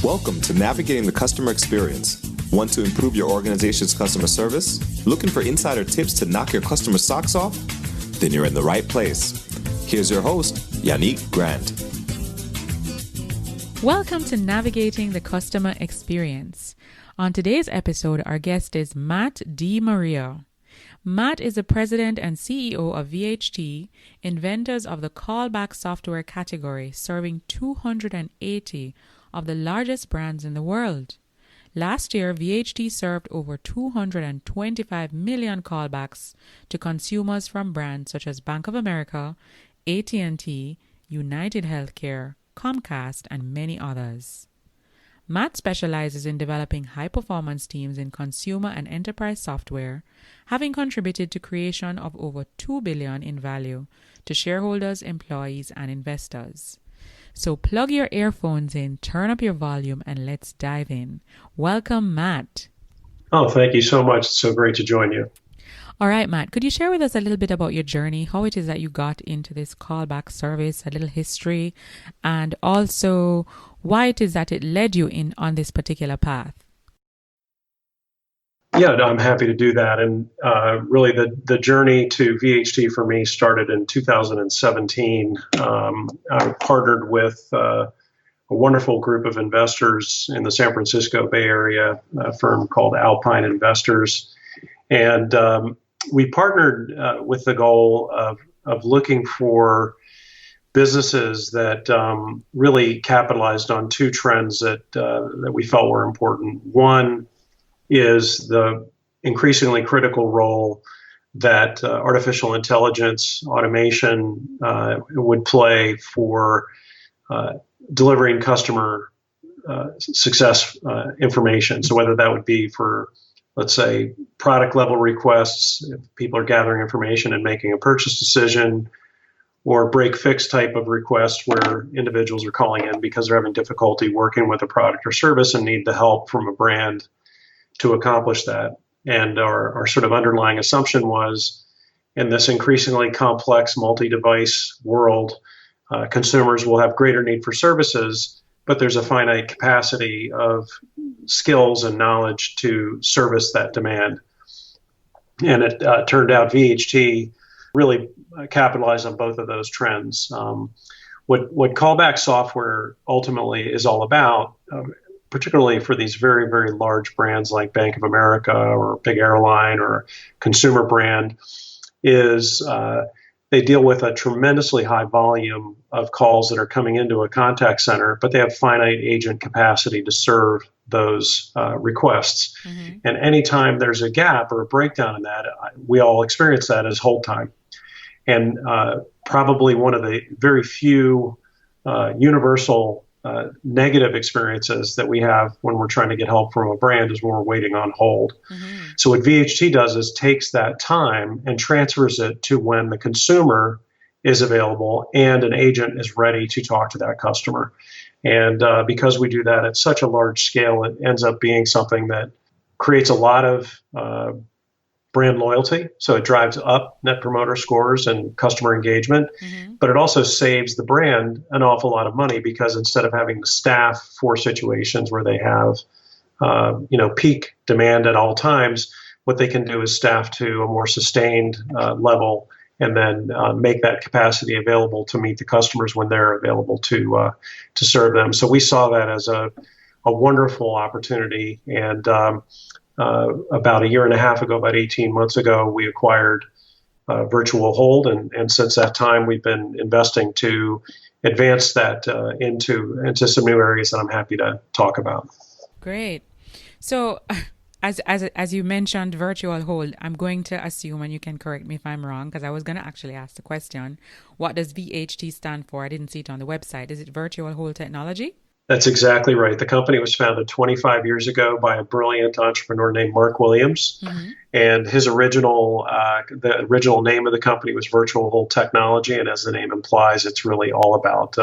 Welcome to Navigating the Customer Experience. Want to improve your organization's customer service? Looking for insider tips to knock your customer socks off? Then you're in the right place. Here's your host, Yannick Grant. Welcome to Navigating the Customer Experience. On today's episode, our guest is Matt DiMaria. Matt is the president and CEO of VHT, inventors of the Callback software category, serving 280 of the largest brands in the world. Last year, VHT served over 225 million callbacks to consumers from brands such as Bank of America, AT&T, United Healthcare, Comcast, and many others. Matt specializes in developing high-performance teams in consumer and enterprise software, having contributed to creation of over $2 billion in value to shareholders, employees, and investors. So plug your earphones in, turn up your volume, and let's dive in. Welcome, Matt. Oh, thank you so much. It's so great to join you. All right, Matt, could you share with us a little bit about your journey, how it is that you got into this callback service, a little history, and also why it is that it led you in on this particular path? Yeah, no, I'm happy to do that. And really, the journey to VHT for me started in 2017. I partnered with a wonderful group of investors in the San Francisco Bay Area, a firm called Alpina Investors. And we partnered with the goal of looking for businesses that really capitalized on two trends that we felt were important. One is the increasingly critical role that artificial intelligence automation would play for delivering customer success information. So whether that would be for, let's say, product level requests, if people are gathering information and making a purchase decision, or break fix type of requests where individuals are calling in because they're having difficulty working with a product or service and need the help from a brand to accomplish that. And our sort of underlying assumption was, in this increasingly complex multi-device world, consumers will have greater need for services, but there's a finite capacity of skills and knowledge to service that demand. And it turned out VHT really capitalized on both of those trends. What callback software ultimately is all about, particularly for these very, very large brands like Bank of America or a big airline or consumer brand, is they deal with a tremendously high volume of calls that are coming into a contact center, but they have finite agent capacity to serve those requests. Mm-hmm. And anytime there's a gap or a breakdown in that, we all experience that as hold time. And probably one of the very few universal negative experiences that we have when we're trying to get help from a brand is when we're waiting on hold. Mm-hmm. So what VHT does is takes that time and transfers it to when the consumer is available and an agent is ready to talk to that customer. And because we do that at such a large scale, it ends up being something that creates a lot of brand loyalty. So it drives up net promoter scores and customer engagement, mm-hmm. but it also saves the brand an awful lot of money because instead of having to staff for situations where they have, peak demand at all times, what they can do is staff to a more sustained level and then make that capacity available to meet the customers when they're available to serve them. So we saw that as a wonderful opportunity. And about a year and a half ago, about 18 months ago, we acquired Virtual Hold. And since that time, we've been investing to advance that into some new areas that I'm happy to talk about. Great. So as you mentioned, Virtual Hold, I'm going to assume, and you can correct me if I'm wrong, because I was going to actually ask the question, what does VHT stand for? I didn't see it on the website. Is it Virtual Hold Technology? That's exactly right. The company was founded 25 years ago by a brilliant entrepreneur named Mark Williams. Mm-hmm. And his the original name of the company was Virtual Hold Technology. And as the name implies, it's really all about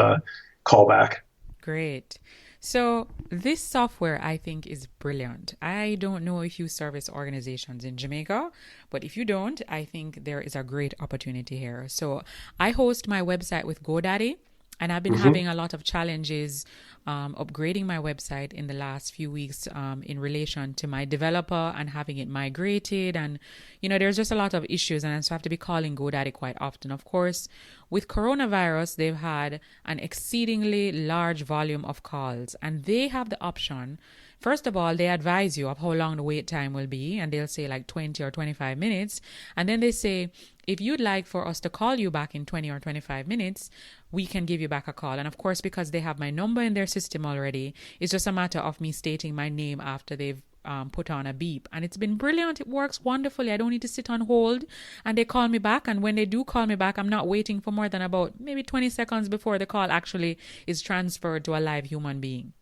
callback. Great. So this software, I think, is brilliant. I don't know if you service organizations in Jamaica, but if you don't, I think there is a great opportunity here. So I host my website with GoDaddy. And I've been having a lot of challenges upgrading my website in the last few weeks in relation to my developer and having it migrated. And, there's just a lot of issues. And so I have to be calling GoDaddy quite often. Of course, with coronavirus, they've had an exceedingly large volume of calls. And they have the option. First of all, they advise you of how long the wait time will be, and they'll say like 20 or 25 minutes. And then they say, if you'd like for us to call you back in 20 or 25 minutes, we can give you back a call. And of course, because they have my number in their system already, it's just a matter of me stating my name after they've put on a beep. And it's been brilliant. It works wonderfully. I don't need to sit on hold, and they call me back. And when they do call me back, I'm not waiting for more than about maybe 20 seconds before the call actually is transferred to a live human being.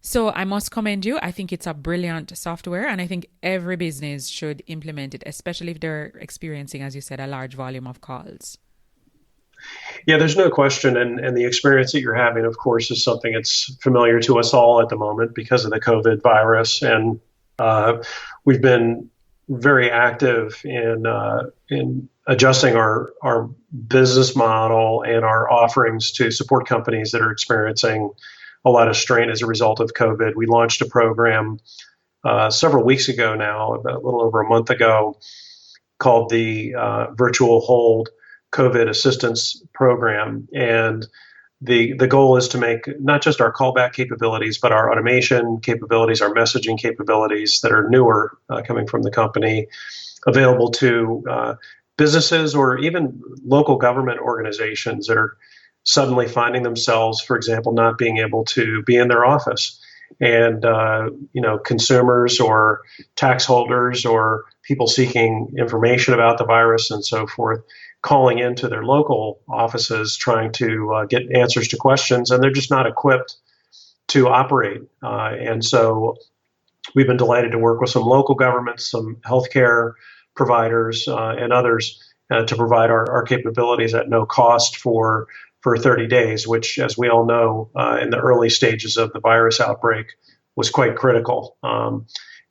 So I must commend you. I think it's a brilliant software, and I think every business should implement it, especially if they're experiencing, as you said, a large volume of calls. Yeah, there's no question. And the experience that you're having, of course, is something that's familiar to us all at the moment because of the COVID virus. And we've been very active in adjusting our business model and our offerings to support companies that are experiencing a lot of strain as a result of COVID. We launched a program several weeks ago now, about a little over a month ago, called the Virtual Hold COVID Assistance Program. And the goal is to make not just our callback capabilities, but our automation capabilities, our messaging capabilities that are newer coming from the company, available to businesses or even local government organizations that are suddenly finding themselves, for example, not being able to be in their office. And, consumers or tax holders or people seeking information about the virus and so forth, calling into their local offices, trying to get answers to questions, and they're just not equipped to operate. And so we've been delighted to work with some local governments, some healthcare providers, and others to provide our capabilities at no cost for 30 days, which, as we all know, in the early stages of the virus outbreak was quite critical.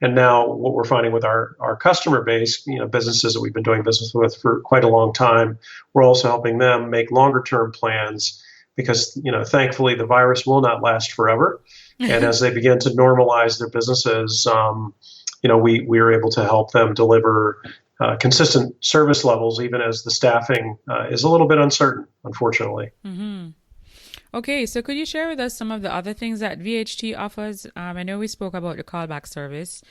And now what we're finding with our customer base, businesses that we've been doing business with for quite a long time, we're also helping them make longer term plans because, thankfully the virus will not last forever. And as they begin to normalize their businesses, we are able to help them deliver consistent service levels, even as the staffing is a little bit uncertain, unfortunately. Mm-hmm. Okay, so could you share with us some of the other things that VHT offers? I know we spoke about the callback service.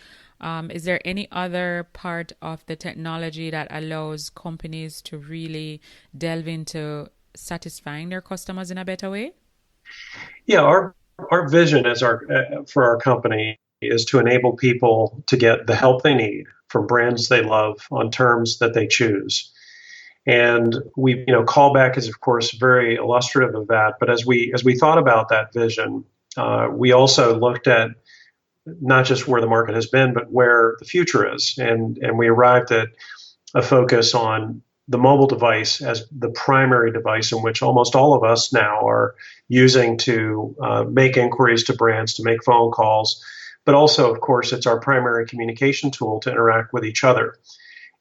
Is there any other part of the technology that allows companies to really delve into satisfying their customers in a better way? Yeah, our vision for our company is to enable people to get the help they need from brands they love on terms that they choose. And callback is, of course, very illustrative of that. But as we thought about that vision, we also looked at not just where the market has been, but where the future is. And we arrived at a focus on the mobile device as the primary device in which almost all of us now are using to make inquiries to brands, to make phone calls. But also, of course, it's our primary communication tool to interact with each other.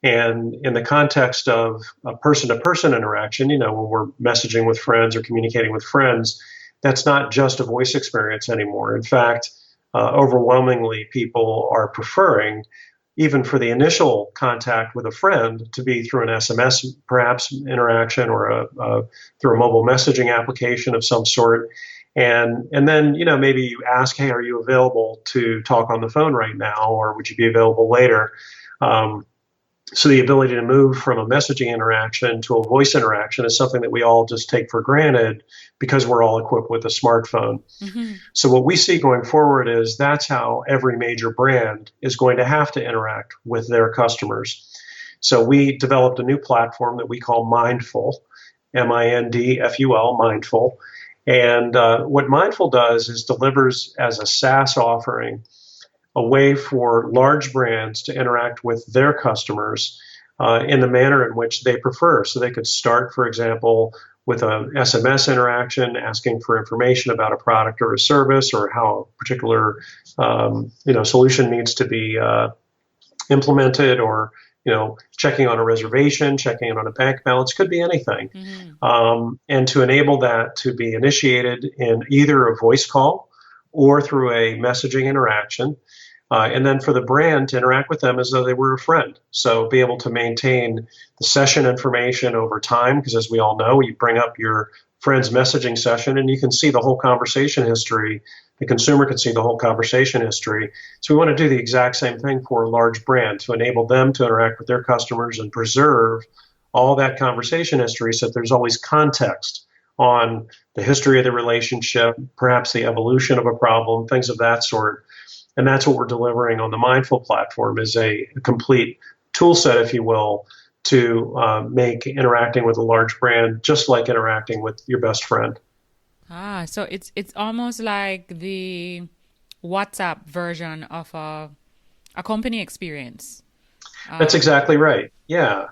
And in the context of a person-to-person interaction, when we're messaging with friends or communicating with friends, that's not just a voice experience anymore. In fact, overwhelmingly, people are preferring, even for the initial contact with a friend, to be through an SMS, perhaps interaction, or through a mobile messaging application of some sort. And then, maybe you ask, hey, are you available to talk on the phone right now, or would you be available later? So the ability to move from a messaging interaction to a voice interaction is something that we all just take for granted because we're all equipped with a smartphone. Mm-hmm. So what we see going forward is that's how every major brand is going to have to interact with their customers. So we developed a new platform that we call Mindful, Mindful, Mindful. And what Mindful does is delivers as a SaaS offering a way for large brands to interact with their customers in the manner in which they prefer. So they could start, for example, with an SMS interaction, asking for information about a product or a service, or how a particular solution needs to be implemented, or checking on a reservation, checking in on a bank balance, could be anything. And to enable that to be initiated in either a voice call or through a messaging interaction. And then for the brand to interact with them as though they were a friend. So be able to maintain the session information over time, because as we all know, you bring up your friend's messaging session and you can see the whole conversation history. The consumer can see the whole conversation history. So we want to do the exact same thing for a large brand to enable them to interact with their customers and preserve all that conversation history so that there's always context on the history of the relationship, perhaps the evolution of a problem, things of that sort. And that's what we're delivering on the Mindful platform, is a complete tool set, if you will, to make interacting with a large brand just like interacting with your best friend. So it's almost like the WhatsApp version of a company experience. That's exactly right. Yeah.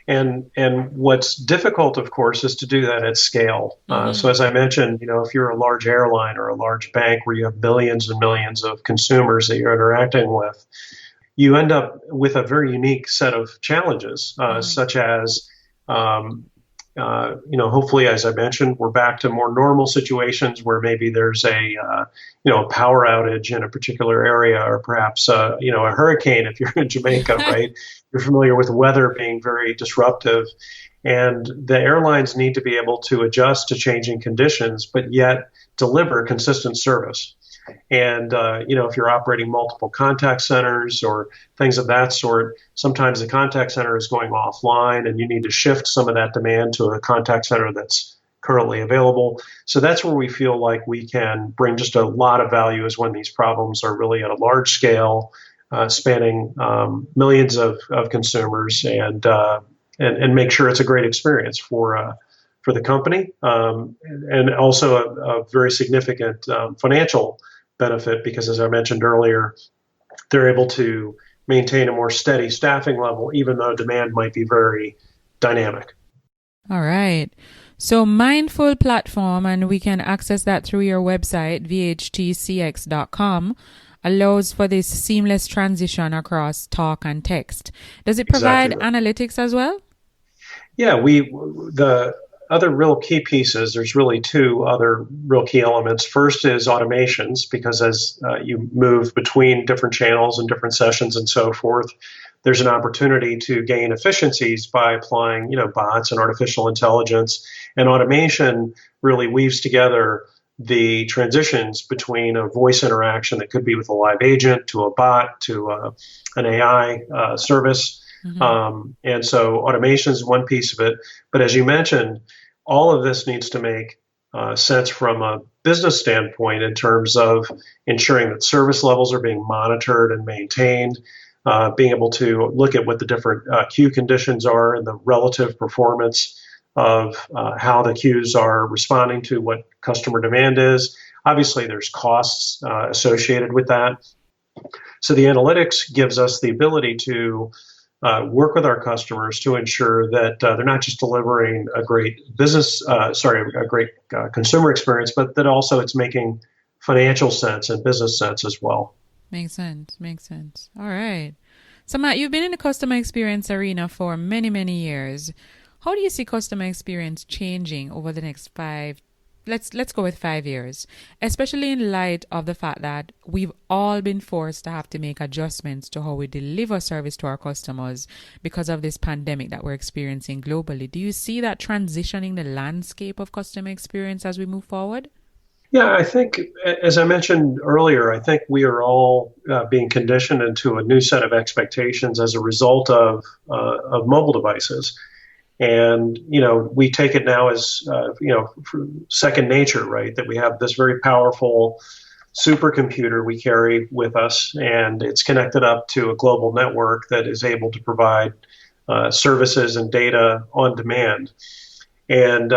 And what's difficult, of course, is to do that at scale. So as I mentioned, if you're a large airline or a large bank where you have billions and millions of consumers that you're interacting with, you end up with a very unique set of challenges, such as, hopefully, as I mentioned, we're back to more normal situations where maybe there's a power outage in a particular area, or perhaps, a hurricane if you're in Jamaica, right? You're familiar with weather being very disruptive. And the airlines need to be able to adjust to changing conditions, but yet deliver consistent service. And, if you're operating multiple contact centers or things of that sort, sometimes the contact center is going offline and you need to shift some of that demand to a contact center that's currently available. So that's where we feel like we can bring just a lot of value, is when these problems are really at a large scale, spanning millions of consumers, and make sure it's a great experience for the company, and also a very significant financial benefit, because as I mentioned earlier, they're able to maintain a more steady staffing level, even though demand might be very dynamic. All right. So Mindful platform, and we can access that through your website, vhtcx.com, allows for this seamless transition across talk and text. Does it provide analytics as well? Yeah, the other real key pieces, there's really two other real key elements. First is automations, because as you move between different channels and different sessions and so forth, there's an opportunity to gain efficiencies by applying, bots and artificial intelligence. And automation really weaves together the transitions between a voice interaction that could be with a live agent to a bot to an AI service. And so automation is one piece of it. But as you mentioned, all of this needs to make sense from a business standpoint in terms of ensuring that service levels are being monitored and maintained, being able to look at what the different queue conditions are and the relative performance of how the queues are responding to what customer demand is. Obviously, there's costs associated with that. So the analytics gives us the ability to work with our customers to ensure that they're not just delivering a great consumer experience, but that also it's making financial sense and business sense as well. Makes sense. All right. So Matt, you've been in the customer experience arena for many, many years. How do you see customer experience changing over the next 5 let's go with 5 years, especially in light of the fact that we've all been forced to have to make adjustments to how we deliver service to our customers because of this pandemic that we're experiencing globally? Do you see that transitioning the landscape of customer experience as we move forward? Yeah, I think, as I mentioned earlier, I think we are all being conditioned into a new set of expectations as a result of mobile devices. And, we take it now as, second nature, right? That we have this very powerful supercomputer we carry with us, and it's connected up to a global network that is able to provide services and data on demand. And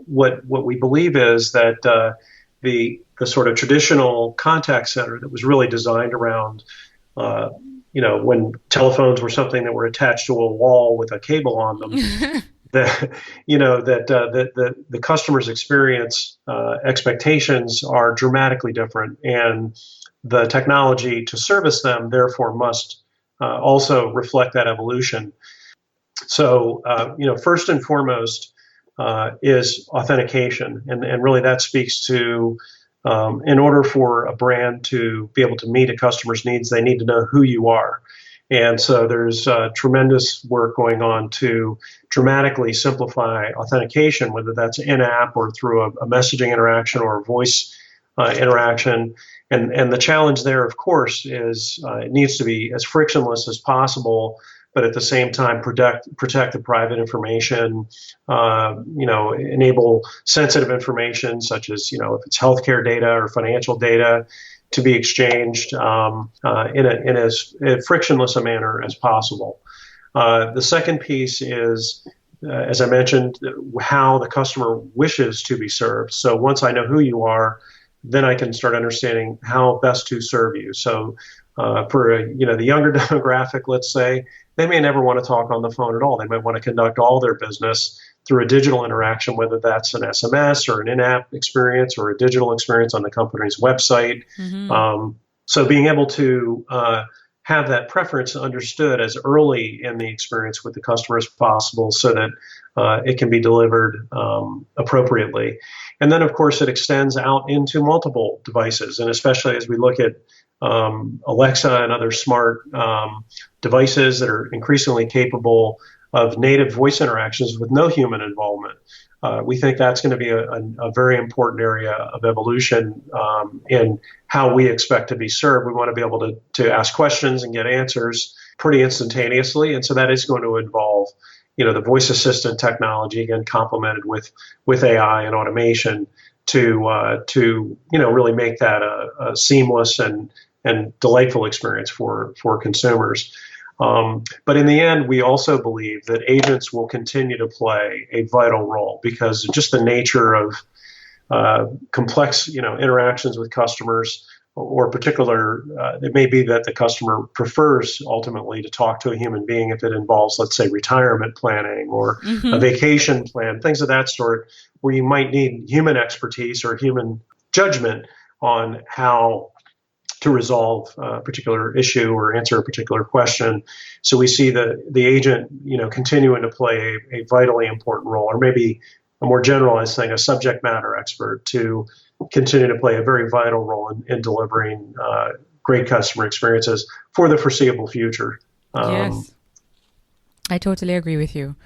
what we believe is that the sort of traditional contact center that was really designed around, when telephones were something that were attached to a wall with a cable on them, the customer's experience expectations are dramatically different, and the technology to service them therefore must also reflect that evolution. So, first and foremost is authentication. And really that speaks to, in order for a brand to be able to meet a customer's needs, they need to know who you are. And so there's tremendous work going on to dramatically simplify authentication, whether that's in-app or through a messaging interaction or a voice interaction. And the challenge there, of course, is it needs to be as frictionless as possible, but at the same time protect the private information, enable sensitive information such as, if it's healthcare data or financial data, to be exchanged in as frictionless a manner as possible. The second piece is, as I mentioned, how the customer wishes to be served. So once I know who you are, then I can start understanding how best to serve you. So for the younger demographic, let's say, they may never want to talk on the phone at all. They might want to conduct all their business through a digital interaction, whether that's an SMS or an in-app experience or a digital experience on the company's website. Mm-hmm. So being able to have that preference understood as early in the experience with the customer as possible so that it can be delivered appropriately. And then, of course, it extends out into multiple devices. And especially as we look at Alexa and other smart devices that are increasingly capable of native voice interactions with no human involvement. We think that's going to be a very important area of evolution in how we expect to be served. We want to be able to ask questions and get answers pretty instantaneously. And so that is going to involve, the voice assistant technology, again, complemented with AI and automation to really make that a seamless and delightful experience for consumers. But in the end, we also believe that agents will continue to play a vital role because just the nature of complex, interactions with customers, or particular, it may be that the customer prefers ultimately to talk to a human being if it involves, let's say, retirement planning or a vacation plan, things of that sort, where you might need human expertise or human judgment on how to resolve a particular issue or answer a particular question. So we see the agent, continuing to play a vitally important role, or maybe a more generalized thing, a subject matter expert, to continue to play a very vital role in delivering great customer experiences for the foreseeable future. Yes, I totally agree with you.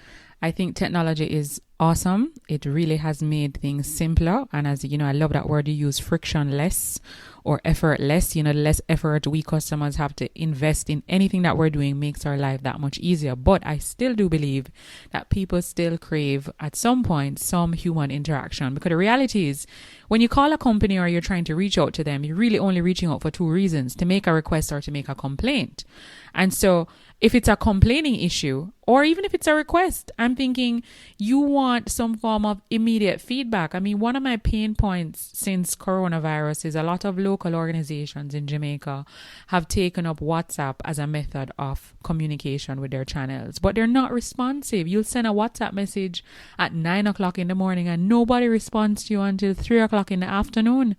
I think technology is awesome. It really has made things simpler. And as you know, I love that word you use, frictionless or effortless. The less effort we customers have to invest in anything that we're doing makes our life that much easier. But I still do believe that people still crave at some point some human interaction, because the reality is when you call a company or you're trying to reach out to them, you're really only reaching out for two reasons: to make a request or to make a complaint. And so if it's a complaining issue, or even if it's a request, I'm thinking you want some form of immediate feedback. I mean, one of my pain points since coronavirus is a lot of local organizations in Jamaica have taken up WhatsApp as a method of communication with their channels, but they're not responsive. You'll send a WhatsApp message at 9 o'clock in the morning and nobody responds to you until 3 o'clock in the afternoon.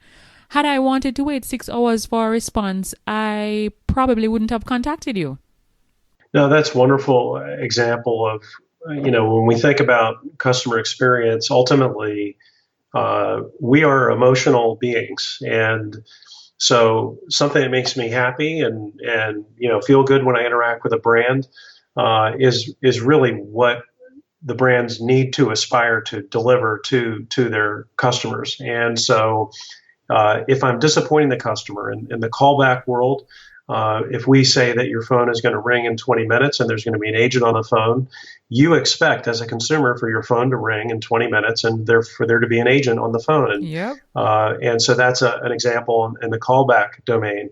Had I wanted to wait 6 hours for a response, I probably wouldn't have contacted you. No, that's a wonderful example of, when we think about customer experience, ultimately, we are emotional beings. And so something that makes me happy and feel good when I interact with a brand is really what the brands need to aspire to deliver to their customers. And so if I'm disappointing the customer in the callback world, if we say that your phone is going to ring in 20 minutes and there's going to be an agent on the phone, you expect as a consumer for your phone to ring in 20 minutes and for there to be an agent on the phone. And, yep. And so that's an example in the callback domain.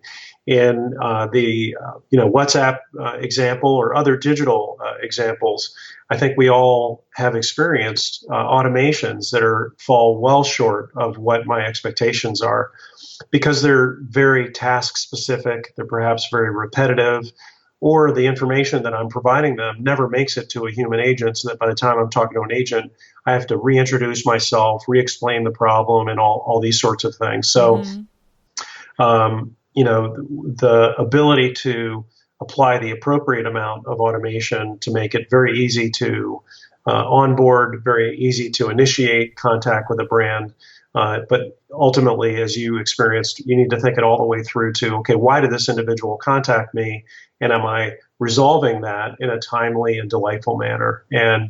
In the WhatsApp example or other digital examples, I think we all have experienced automations that fall well short of what my expectations are, because they're very task specific, they're perhaps very repetitive, or the information that I'm providing them never makes it to a human agent, so that by the time I'm talking to an agent, I have to reintroduce myself, re-explain the problem, and all these sorts of things. So, the ability to apply the appropriate amount of automation to make it very easy to onboard, very easy to initiate contact with a brand. But ultimately, as you experienced, you need to think it all the way through to, okay, why did this individual contact me? And am I resolving that in a timely and delightful manner? And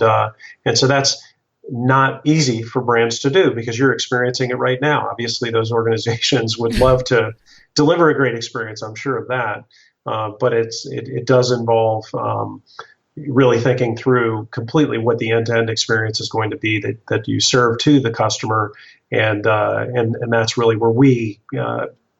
so that's not easy for brands to do because you're experiencing it right now. Obviously, those organizations would love to deliver a great experience. I'm sure of that. But it does involve really thinking through completely what the end-to-end experience is going to be that you serve to the customer, and that's really where we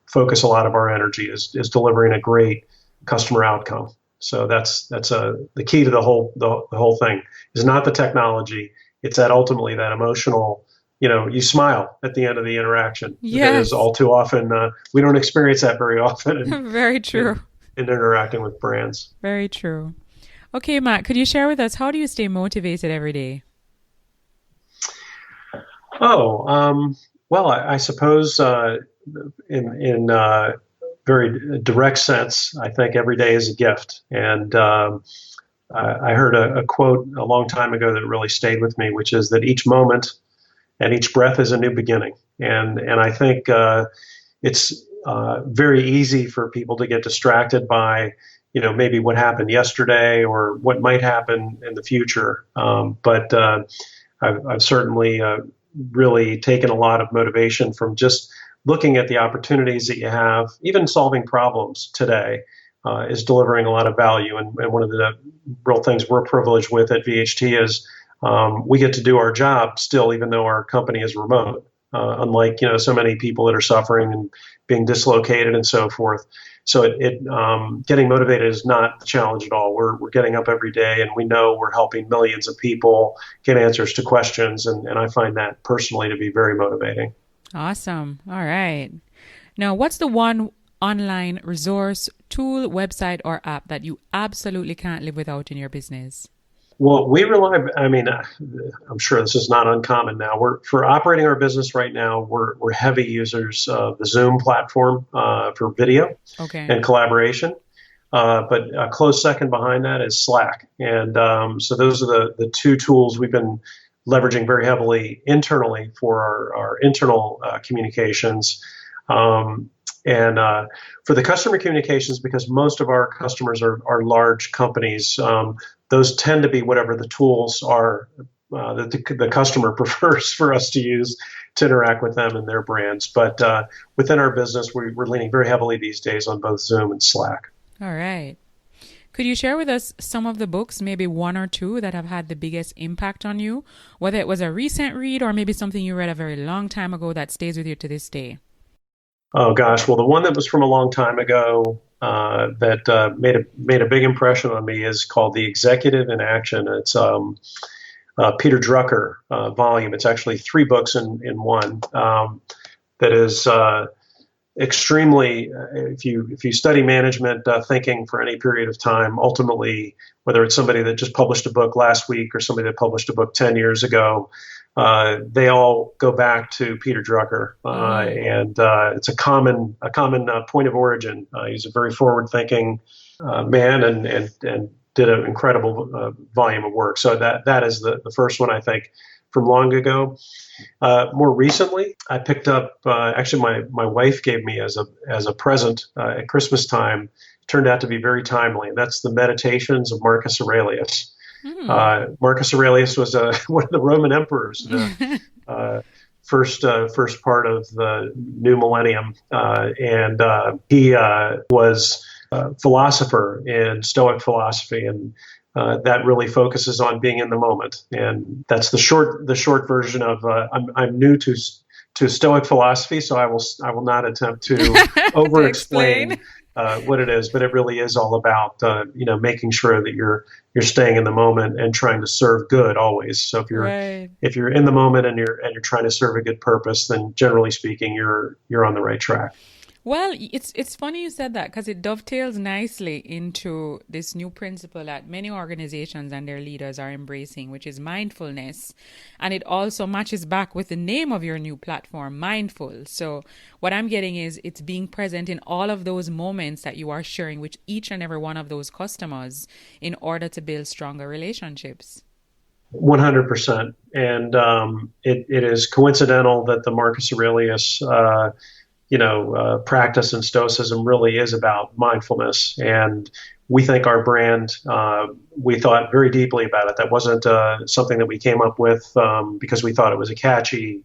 focus a lot of our energy is delivering a great customer outcome. So that's the key to the whole thing is not the technology. It's that ultimately that emotional. You smile at the end of the interaction. Yes. Because all too often we don't experience that very often. Very true. In interacting with brands. Very true. Okay, Matt, could you share with us, how do you stay motivated every day? Well, I suppose in very direct sense, I think every day is a gift. And I heard a quote a long time ago that really stayed with me, which is that each moment and each breath is a new beginning. And I think it's very easy for people to get distracted by maybe what happened yesterday or what might happen in the future. But I've certainly really taken a lot of motivation from just looking at the opportunities that you have. Even solving problems today is delivering a lot of value. And one of the real things we're privileged with at VHT is we get to do our job still, even though our company is remote. Unlike so many people that are suffering and being dislocated and so forth. So getting motivated is not the challenge at all. We're getting up every day, and we know we're helping millions of people get answers to questions, and I find that personally to be very motivating. Awesome. All right. Now, what's the one online resource, tool, website, or app that you absolutely can't live without in your business? Well, we rely, I'm sure this is not uncommon now. For operating our business right now, we're heavy users of the Zoom platform for video and collaboration. But a close second behind that is Slack. And so those are the two tools we've been leveraging very heavily internally for our internal communications. And for the customer communications, because most of our customers are large companies, those tend to be whatever the tools are that the customer prefers for us to use to interact with them and their brands. But within our business, we're leaning very heavily these days on both Zoom and Slack. All right. Could you share with us some of the books, maybe one or two, that have had the biggest impact on you, whether it was a recent read or maybe something you read a very long time ago that stays with you to this day? Oh, gosh. Well, the one that was from a long time ago that made a big impression on me is called The Executive in Action. It's Peter Drucker volume. It's actually 3 books in one that is extremely, if you study management thinking for any period of time, ultimately, whether it's somebody that just published a book last week or somebody that published a book 10 years ago, they all go back to Peter Drucker, and it's a common point of origin. He's a very forward-thinking man, and did an incredible volume of work. So that is the first one, I think, from long ago. More recently, I picked up actually my wife gave me as a present at Christmas time. Turned out to be very timely, and that's the Meditations of Marcus Aurelius. Marcus Aurelius was one of the Roman emperors, the first part of the new millennium, and he was a philosopher in Stoic philosophy, and that really focuses on being in the moment. And that's the short version of I'm new to Stoic philosophy, so I will not attempt to over-explain what it is, but it really is all about making sure that you're staying in the moment and trying to serve good always. So if you're in the moment and you're trying to serve a good purpose, then generally speaking, you're on the right track. Well, it's funny you said that because it dovetails nicely into this new principle that many organizations and their leaders are embracing, which is mindfulness. And it also matches back with the name of your new platform, Mindful. So what I'm getting is it's being present in all of those moments that you are sharing with each and every one of those customers in order to build stronger relationships. 100%. And it is coincidental that the Marcus Aurelius practice in Stoicism really is about mindfulness. And we think our brand, we thought very deeply about it. That wasn't something that we came up with because we thought it was a catchy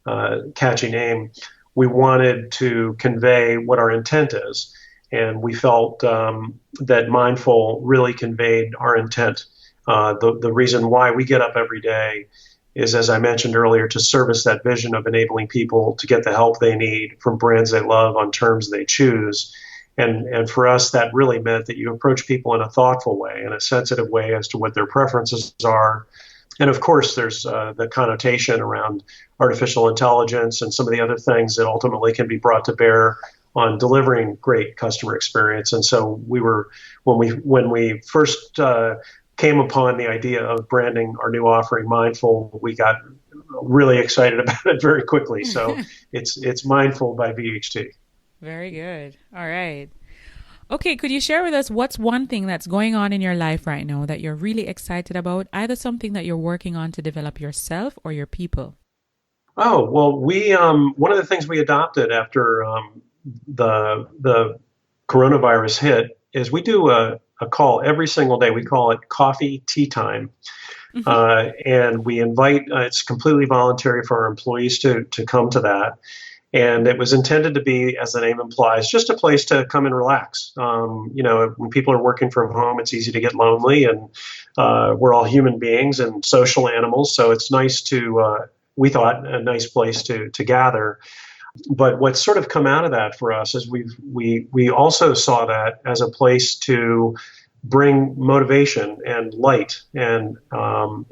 name. We wanted to convey what our intent is. And we felt that mindful really conveyed our intent. The reason why we get up every day is, as I mentioned earlier, to service that vision of enabling people to get the help they need from brands they love on terms they choose. And for us, that really meant that you approach people in a thoughtful way, in a sensitive way as to what their preferences are. And of course, there's the connotation around artificial intelligence and some of the other things that ultimately can be brought to bear on delivering great customer experience. And so when we first came upon the idea of branding our new offering Mindful, we got really excited about it very quickly. So it's Mindful by VHT. Very good. All right. Okay, could you share with us what's one thing that's going on in your life right now that you're really excited about, either something that you're working on to develop yourself or your people? Oh, well, we one of the things we adopted after the coronavirus hit is we do a call every single day. We call it Coffee Tea Time. And we invite, it's completely voluntary for our employees to come to that. And it was intended to be, as the name implies, just a place to come and relax. When people are working from home, it's easy to get lonely, and we're all human beings and social animals. So it's nice we thought, a nice place to gather. But what's sort of come out of that for us is we also saw that as a place to bring motivation and light and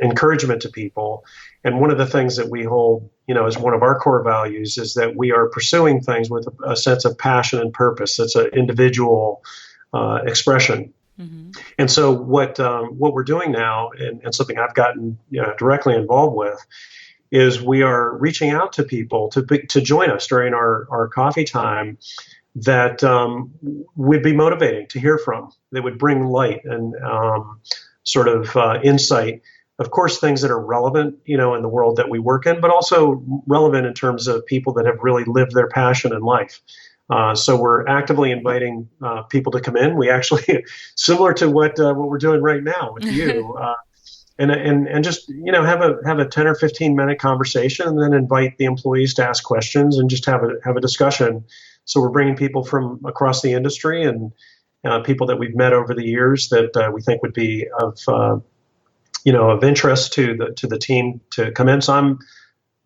encouragement to people. And one of the things that we hold, as one of our core values is that we are pursuing things with a sense of passion and purpose. That's an individual expression. Mm-hmm. And so what we're doing now, and something I've gotten directly involved with, is we are reaching out to people to join us during our coffee time that would be motivating to hear from, that would bring light and insight. Of course, things that are relevant, in the world that we work in, but also relevant in terms of people that have really lived their passion in life. So we're actively inviting people to come in. We actually, similar to what we're doing right now with you, and just have a 10 or 15 minute conversation, and then invite the employees to ask questions and just have a discussion. So we're bringing people from across the industry and people that we've met over the years that we think would be of interest to the team to come in. So I'm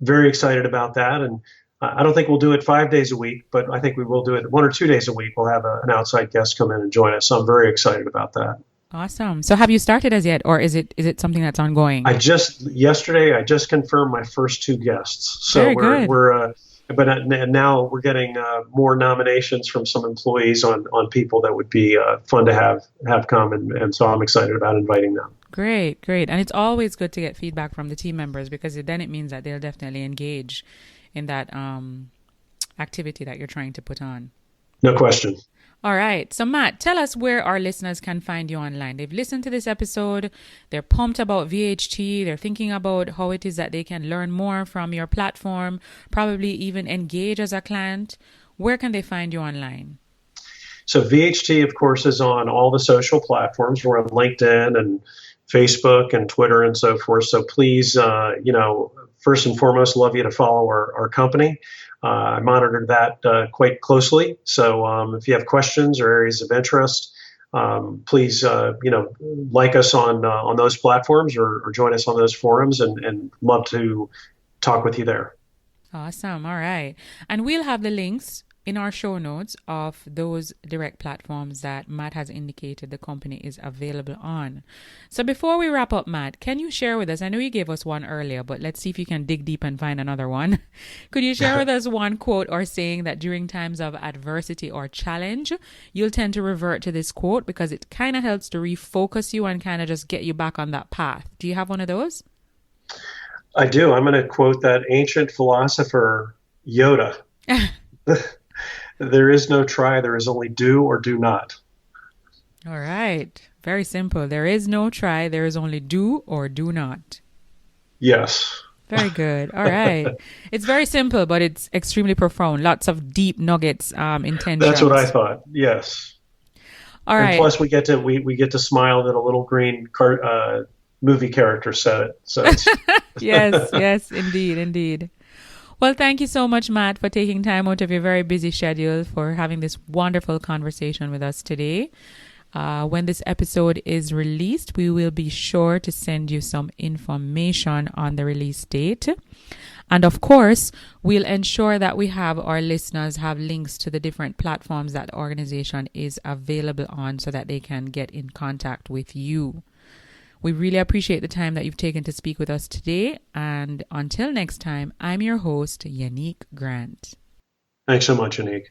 very excited about that, and I don't think we'll do it 5 days a week, but I think we will do it 1 or 2 days a week. We'll have an outside guest come in and join us. So I'm very excited about that. Awesome. So have you started as yet, or is it something that's ongoing? Yesterday I just confirmed my first 2 guests. So Very good. But now we're getting more nominations from some employees on people that would be fun to have come, and so I'm excited about inviting them. Great. And it's always good to get feedback from the team members, because then it means that they'll definitely engage in that activity that you're trying to put on. No question. All right. So Matt, tell us where our listeners can find you online. They've listened to this episode. They're pumped about VHT. They're thinking about how it is that they can learn more from your platform, probably even engage as a client. Where can they find you online? So VHT, of course, is on all the social platforms. We're on LinkedIn and Facebook and Twitter and so forth. So please, first and foremost, love you to follow our company. I monitor that quite closely. So if you have questions or areas of interest, please, like us on those platforms or join us on those forums, and love to talk with you there. Awesome. All right. And we'll have the links in our show notes of those direct platforms that Matt has indicated the company is available on. So before we wrap up, Matt, can you share with us, I know you gave us one earlier, but let's see if you can dig deep and find another one. Could you share with us one quote or saying that during times of adversity or challenge, you'll tend to revert to this quote because it kind of helps to refocus you and kind of just get you back on that path? Do you have one of those? I do. I'm going to quote that ancient philosopher, Yoda. There is no try, there is only do or do not. All right. Very simple. There is no try, there is only do or do not. Yes. Very good. All right. It's very simple, but it's extremely profound. Lots of deep nuggets, intentions. That's what I thought. Yes. All right. And plus, we get to smile that a little green movie character said it. So it's yes, indeed. Well, thank you so much, Matt, for taking time out of your very busy schedule for having this wonderful conversation with us today. When this episode is released, we will be sure to send you some information on the release date. And of course, we'll ensure that we have our listeners have links to the different platforms that the organization is available on so that they can get in contact with you. We really appreciate the time that you've taken to speak with us today. And until next time, I'm your host, Yannick Grant. Thanks so much, Yannick.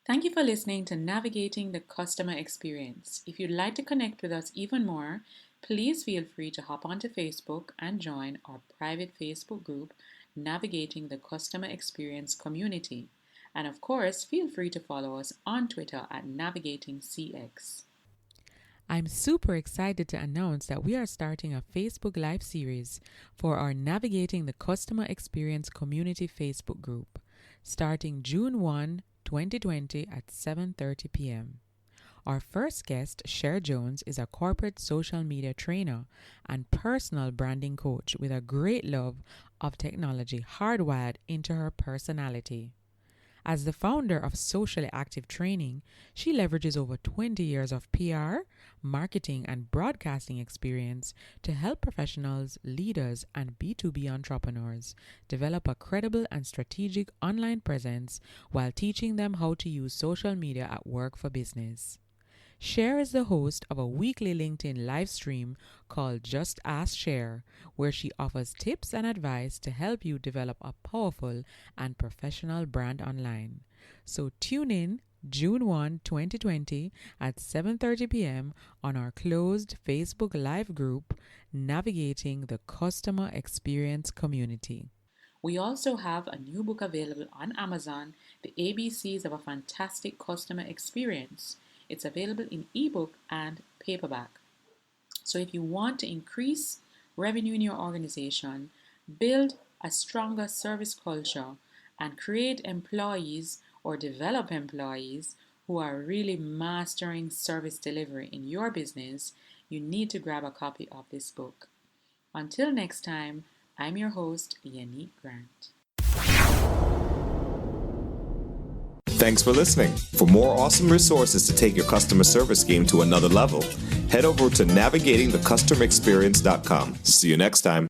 Thank you for listening to Navigating the Customer Experience. If you'd like to connect with us even more, please feel free to hop onto Facebook and join our private Facebook group, Navigating the Customer Experience Community. And of course, feel free to follow us on Twitter at NavigatingCX. I'm super excited to announce that we are starting a Facebook Live series for our Navigating the Customer Experience Community Facebook group, starting June 1, 2020 at 7:30 p.m. Our first guest, Cher Jones, is a corporate social media trainer and personal branding coach with a great love of technology hardwired into her personality. As the founder of Socially Active Training, she leverages over 20 years of PR, marketing, and broadcasting experience to help professionals, leaders, and B2B entrepreneurs develop a credible and strategic online presence while teaching them how to use social media at work for business. Cher is the host of a weekly LinkedIn live stream called Just Ask Cher, where she offers tips and advice to help you develop a powerful and professional brand online. So tune in June 1, 2020 at 7:30 p.m. on our closed Facebook Live group, Navigating the Customer Experience Community. We also have a new book available on Amazon, The ABCs of a Fantastic Customer Experience. It's available in ebook and paperback. So if you want to increase revenue in your organization, build a stronger service culture, and create employees or develop employees who are really mastering service delivery in your business, you need to grab a copy of this book. Until next time, I'm your host, Yannick Grant. Thanks for listening. For more awesome resources to take your customer service game to another level, head over to navigatingthecustomerexperience.com. See you next time.